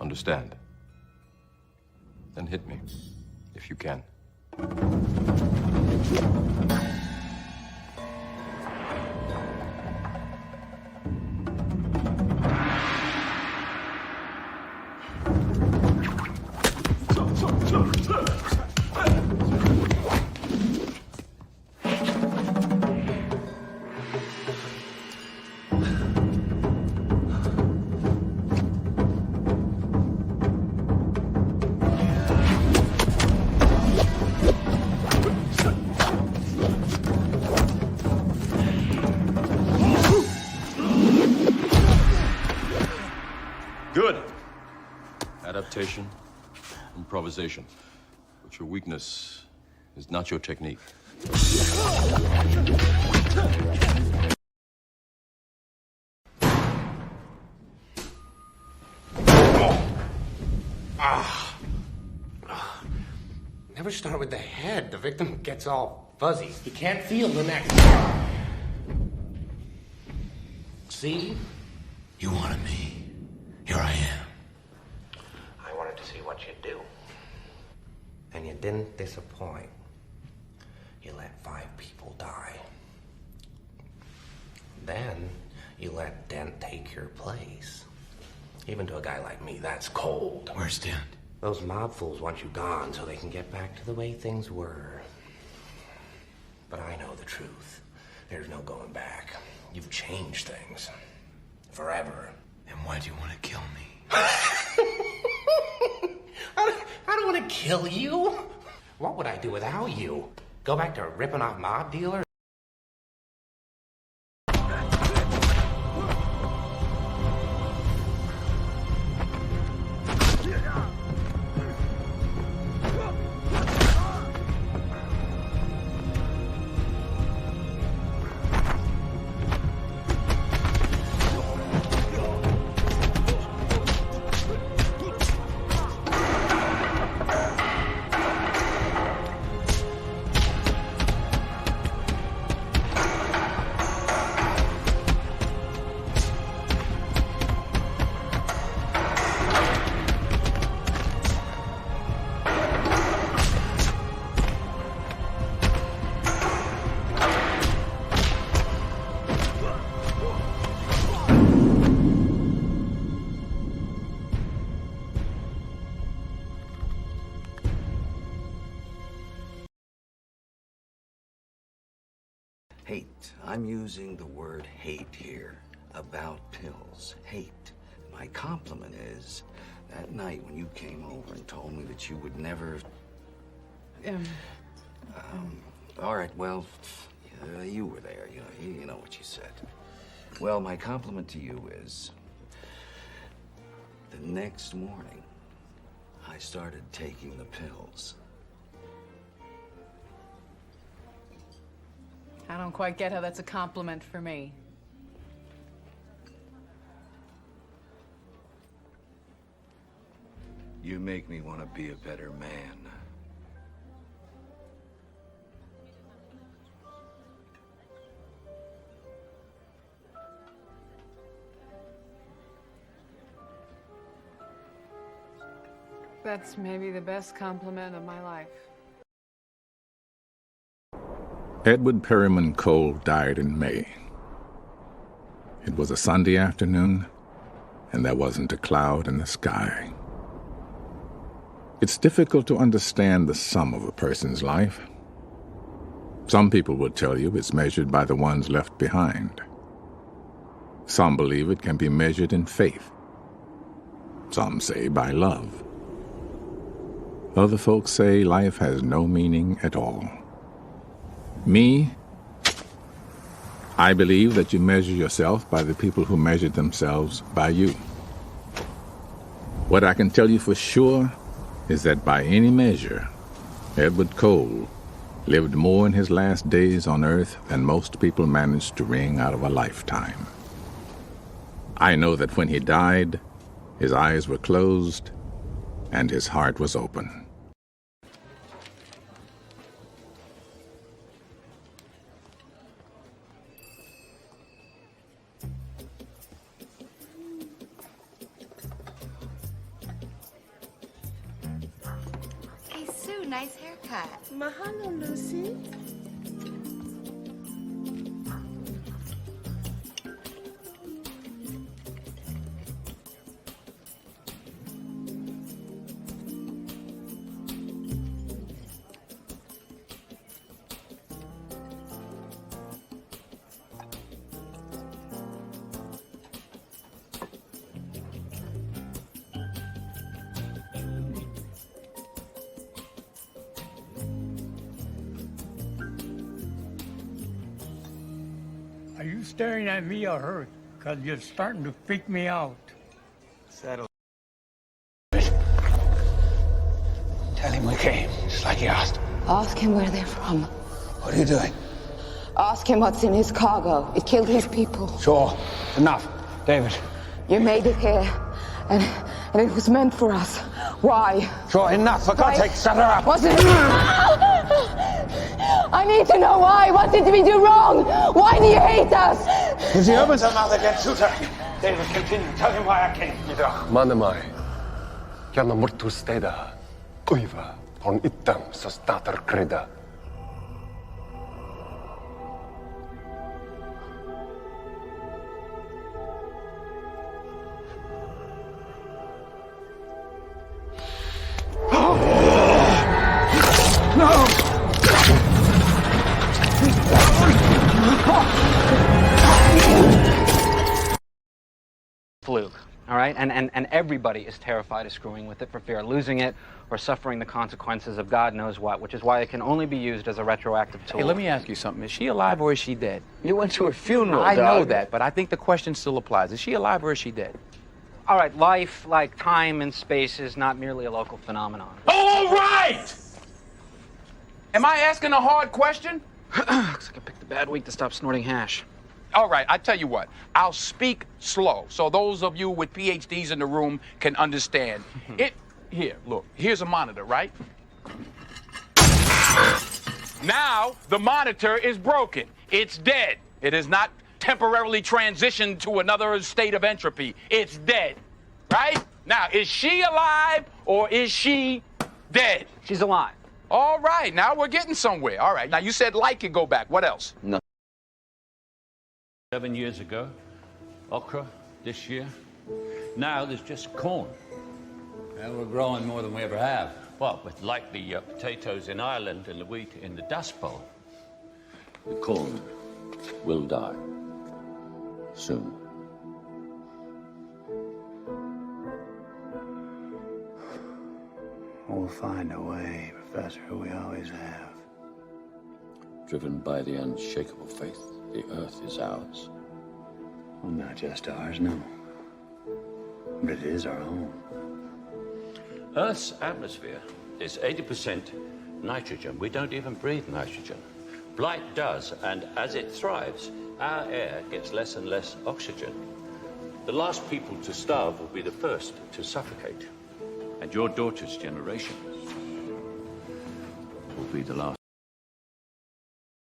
Understand? Then hit me, if you can. Good. Adaptation, improvisation. But your weakness is not your technique. Never start with the head. The victim gets all fuzzy. He can't feel the neck. See? You wanted me. Here I am. I wanted to see what you'd do. And you didn't disappoint. You let 5 people die. Then you let Dent take your place. Even to a guy like me, that's cold. Where's Dent? Those mob fools want you gone so they can get back to the way things were. But I know the truth. There's no going back. You've changed things. Forever. And why do you want to kill me? I don't want to kill you. What would I do without you? Go back to ripping off mob dealers? Hate. I'm using the word hate here. About pills. Hate. My compliment is, that night when you came over and told me that you would never... all right, well, you were there. You know what you said. Well, my compliment to you is, the next morning, I started taking the pills. I don't quite get how that's a compliment for me. You make me want to be a better man. That's maybe the best compliment of my life. Edward Perryman Cole died in May. It was a Sunday afternoon, and there wasn't a cloud in the sky. It's difficult to understand the sum of a person's life. Some people will tell you it's measured by the ones left behind. Some believe it can be measured in faith. Some say by love. Other folks say life has no meaning at all. Me, I believe that you measure yourself by the people who measured themselves by you. What I can tell you for sure is that by any measure, Edward Cole lived more in his last days on earth than most people managed to wring out of a lifetime. I know that when he died, his eyes were closed and his heart was open. nice haircut. Mahalo, Lucy. Are you staring at me or her? Because you're starting to freak me out. Settle. Tell him we came, just like he asked. Ask him where they're from. What are you doing? Ask him what's in his cargo. It killed his people. Sure. Enough. David. You made it here, and it was meant for us. Why? Sure, enough. For God's sake, shut her up. Was it? I need to know why. What did we do wrong? Why do you hate us? If he opens her mouth again, shoot her. David, continue. Tell him why I came. Manemai, Jana murtu steda, uiva, on itam sa stater kreda. Fluke, all right? And everybody is terrified of screwing with it for fear of losing it or suffering the consequences of God knows what, which is why it can only be used as a retroactive tool. Hey, let me ask you something. Is she alive or is she dead? You went to her funeral, I know dog. that, but I think the question still applies. Is she alive or is she dead? All right, life, like time and space, is not merely a local phenomenon. All right! Am I asking a hard question? Looks like I picked a bad week to stop snorting hash. All right, I tell you what. I'll speak slow so those of you with PhDs in the room can understand. Here, look, here's a monitor, right? Now, the monitor is broken. It's dead. It is not temporarily transitioned to another state of entropy. It's dead, right? Now, is she alive or is she dead? She's alive. All right, now we're getting somewhere. All right, now you said light could go back. What else? No. 7 years ago, okra this year. Now there's just corn. And we're growing more than we ever have. Well, with like the potatoes in Ireland and the wheat in the Dust Bowl. The corn will die soon. We'll find a way, Professor, we always have. Driven by the unshakable faith, the earth is ours. Well, not just ours, no. But it is our home. Earth's atmosphere is 80% nitrogen. We don't even breathe nitrogen. Blight does, and as it thrives, our air gets less and less oxygen. The last people to starve will be the first to suffocate. And your daughter's generation will be the last.